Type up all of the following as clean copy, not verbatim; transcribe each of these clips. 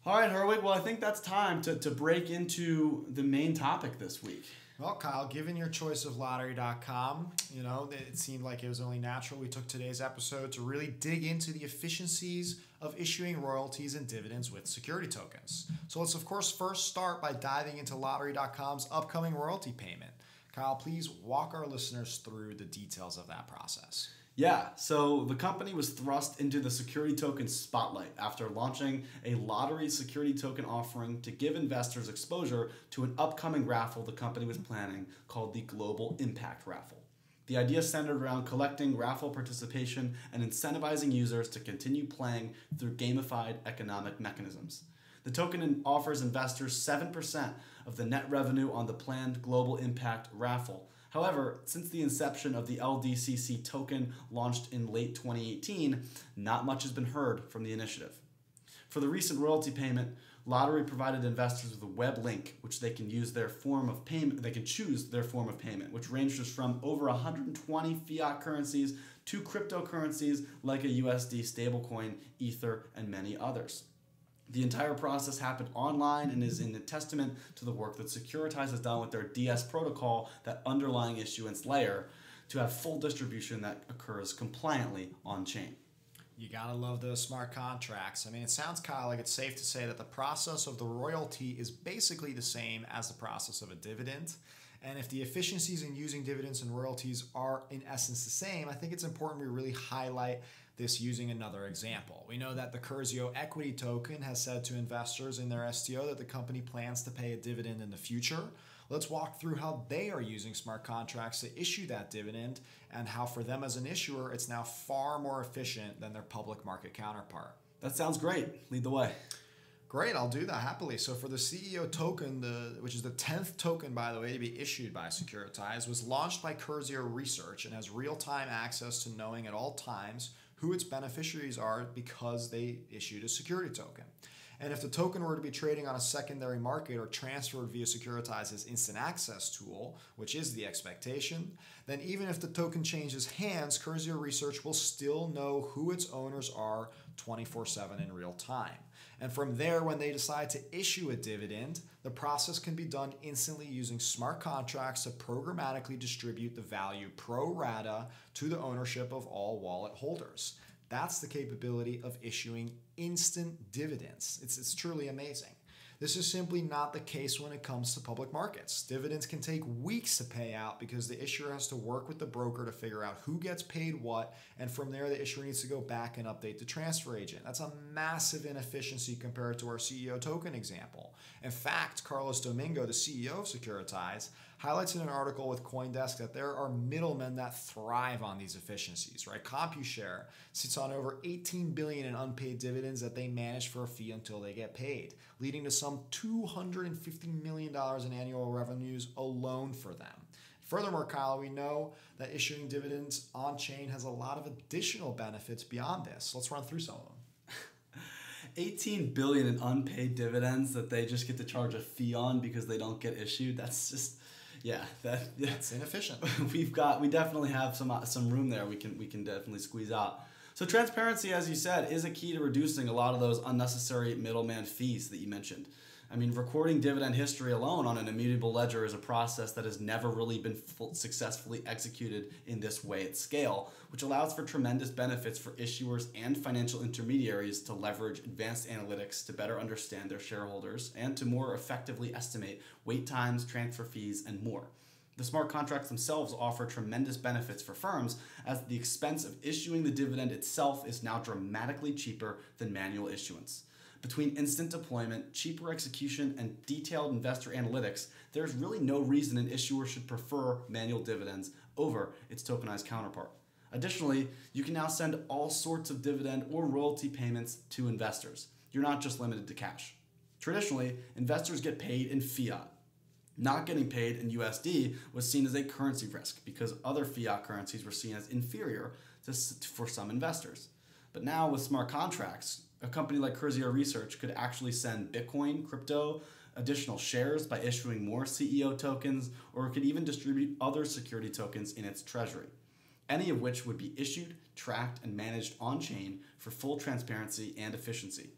All right, Herwig. Well, I think that's time to break into the main topic this week. Well, Kyle, given your choice of lottery.com, it seemed like it was only natural we took today's episode to really dig into the efficiencies of issuing royalties and dividends with security tokens. So let's, of course, first start by diving into lottery.com's upcoming royalty payment. Kyle, please walk our listeners through the details of that process. Yeah, so the company was thrust into the security token spotlight after launching a lottery security token offering to give investors exposure to an upcoming raffle the company was planning called the Global Impact Raffle. The idea centered around collecting raffle participation and incentivizing users to continue playing through gamified economic mechanisms. The token offers investors 7% of the net revenue on the planned Global Impact Raffle. However, since the inception of the LDCC token launched in late 2018, not much has been heard from the initiative. For the recent royalty payment, Lottery provided investors with a web link which they can use their form of payment. They can choose their form of payment, which ranges from over 120 fiat currencies to cryptocurrencies like a USD stablecoin, Ether, and many others. The entire process happened online and is in a testament to the work that Securitize has done with their DS protocol, that underlying issuance layer, to have full distribution that occurs compliantly on-chain. You gotta love those smart contracts. I mean, it sounds, Kyle, like it's safe to say that the process of the royalty is basically the same as the process of a dividend. And if the efficiencies in using dividends and royalties are in essence the same, I think it's important we really highlight this using another example. We know that the Curzio equity token has said to investors in their STO that the company plans to pay a dividend in the future. Let's walk through how they are using smart contracts to issue that dividend and how for them as an issuer, it's now far more efficient than their public market counterpart. That sounds great. Lead the way. Great, I'll do that happily. So for the CEO token, which is the 10th token, by the way, to be issued by Securitize, was launched by Curzio Research and has real-time access to knowing at all times who its beneficiaries are because they issued a security token. And if the token were to be trading on a secondary market or transferred via Securitize's instant access tool, which is the expectation, then even if the token changes hands, Curzio Research will still know who its owners are 24/7 in real time. And from there, when they decide to issue a dividend, the process can be done instantly using smart contracts to programmatically distribute the value pro rata to the ownership of all wallet holders. That's the capability of issuing instant dividends. It's truly amazing. This is simply not the case when it comes to public markets. Dividends can take weeks to pay out because the issuer has to work with the broker to figure out who gets paid what, and from there the issuer needs to go back and update the transfer agent. That's a massive inefficiency compared to our CEO token example. In fact, Carlos Domingo, the CEO of Securitize, highlights in an article with CoinDesk that there are middlemen that thrive on these efficiencies, right? CompuShare sits on over $18 billion in unpaid dividends that they manage for a fee until they get paid, leading to some $250 million in annual revenues alone for them. Furthermore, Kyle, we know that issuing dividends on-chain has a lot of additional benefits beyond this. Let's run through some of them. 18 billion in unpaid dividends that they just get to charge a fee on because they don't get issued. That's just, that's inefficient. We definitely have some room there. We can definitely squeeze out. So transparency, as you said, is a key to reducing a lot of those unnecessary middleman fees that you mentioned. I mean, recording dividend history alone on an immutable ledger is a process that has never really been successfully executed in this way at scale, which allows for tremendous benefits for issuers and financial intermediaries to leverage advanced analytics to better understand their shareholders and to more effectively estimate wait times, transfer fees, and more. The smart contracts themselves offer tremendous benefits for firms, as the expense of issuing the dividend itself is now dramatically cheaper than manual issuance. Between instant deployment, cheaper execution, and detailed investor analytics, there's really no reason an issuer should prefer manual dividends over its tokenized counterpart. Additionally, you can now send all sorts of dividend or royalty payments to investors. You're not just limited to cash. Traditionally, investors get paid in fiat. Not getting paid in USD was seen as a currency risk because other fiat currencies were seen as inferior for some investors. But now with smart contracts, a company like Curzio Research could actually send Bitcoin, crypto, additional shares by issuing more CEO tokens, or it could even distribute other security tokens in its treasury, any of which would be issued, tracked, and managed on-chain for full transparency and efficiency.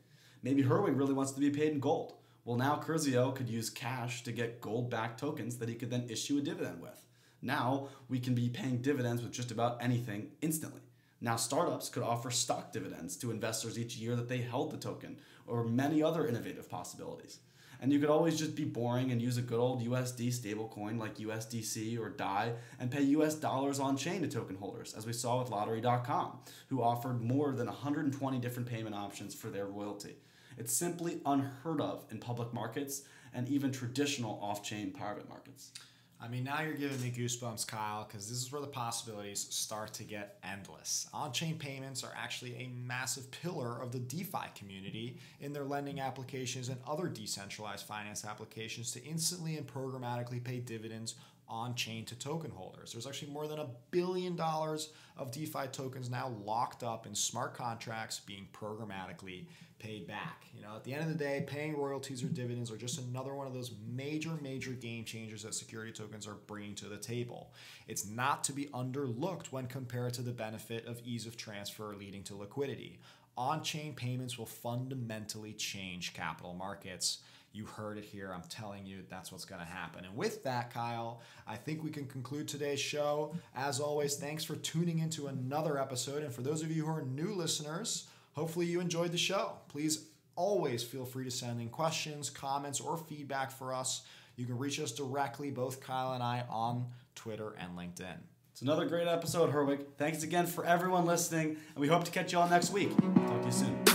Maybe Herwig really wants to be paid in gold. Well, now Curzio could use cash to get gold-backed tokens that he could then issue a dividend with. Now we can be paying dividends with just about anything instantly. Now startups could offer stock dividends to investors each year that they held the token, or many other innovative possibilities. And you could always just be boring and use a good old USD stablecoin like USDC or DAI and pay US dollars on chain to token holders, as we saw with Lottery.com, who offered more than 120 different payment options for their royalty. It's simply unheard of in public markets and even traditional off-chain private markets. I mean, now you're giving me goosebumps, Kyle, because this is where the possibilities start to get endless. On-chain payments are actually a massive pillar of the DeFi community in their lending applications and other decentralized finance applications to instantly and programmatically pay dividends on-chain to token holders. There's actually more than $1 billion of DeFi tokens now locked up in smart contracts being programmatically paid back. You know, at the end of the day, paying royalties or dividends are just another one of those major game changers that security tokens are bringing to the table. It's not to be underlooked when compared to the benefit of ease of transfer leading to liquidity. On-chain payments will fundamentally change capital markets. You heard it here. I'm telling you, that's what's going to happen. And with that, Kyle, I think we can conclude today's show. As always, thanks for tuning into another episode. And for those of you who are new listeners, hopefully you enjoyed the show. Please always feel free to send in questions, comments, or feedback for us. You can reach us directly, both Kyle and I, on Twitter and LinkedIn. It's another great episode, Herwig. Thanks again for everyone listening, and we hope to catch you all next week. Talk to you soon.